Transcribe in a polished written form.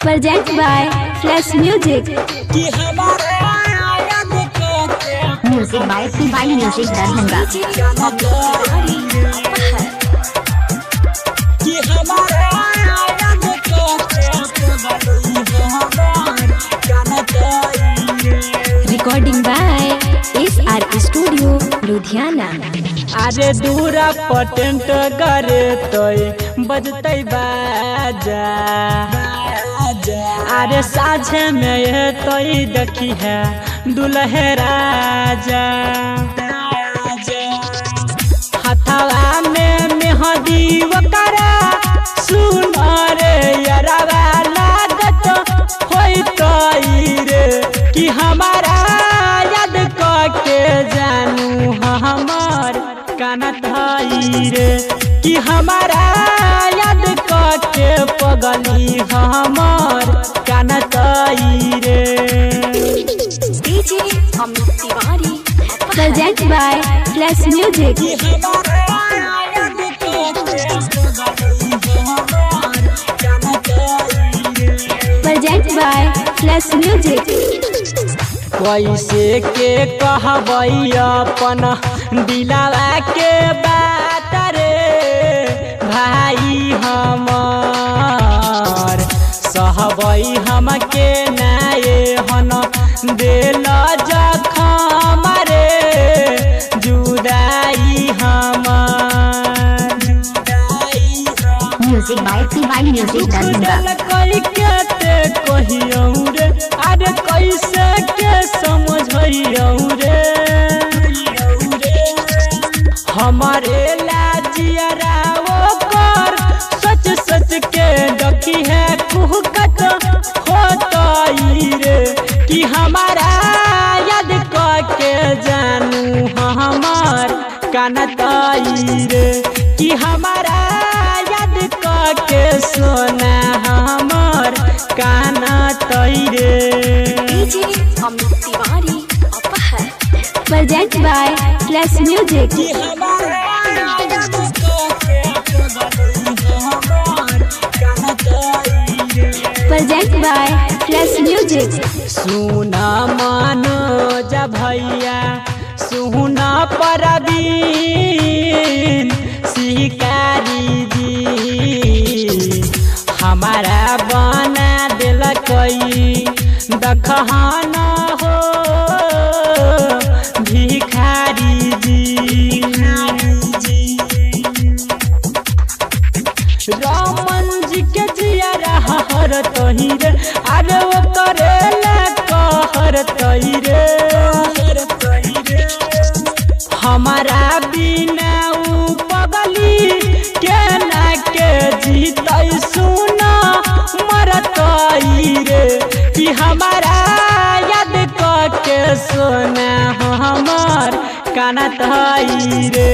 Present by Flash Music. Music by CY Music Darbhanga. Recording by SR Studio, Ludhiana. अरे दूरा पटेंट करे तोय बजते बाजा अरे साझे में ये तोय देखी है दुल्हे राजा हथवा में मेहंदी वकरा सुनरे यरवा लागत होई तोय रे कि हमारा याद करके जानू हमार कानत हई रे कि हमारा याद करके पगली हमार कानत हई रे। DJ Amit Tiwari. Present by Flash Music. Present by Flash Music. कैसे के कहबई अपन दिलावा के बात रे भाई हमार सहबई हमके नाये हन दिल जखम रे जुदाई हमार Music by CY Music Darbhanga. कहियौ रे अरे कैसे के समझइयौ रे हमारे लाजियरा ओकर सच सच के देखी है कुहकत होतई रे कि हमारा याद करके जानू हमार कानतई रे कि हमारा याद करके सोना हमार कानतई रे। DJ Amit Tiwari. Present by Flash Music. Present by Flash Music. सुना मनोज भैया सुना परवीन शिकारी जी हमारा बना दिल कई दखहाना हो भिखारी जी रामन जी के जिया हर तही रे अरे वो करेला कहर तही रे हमारा बिना उ पगली के ना के जीतई सुना मरतई रे कि हमारा याद करके सोना हमार कानत हई रे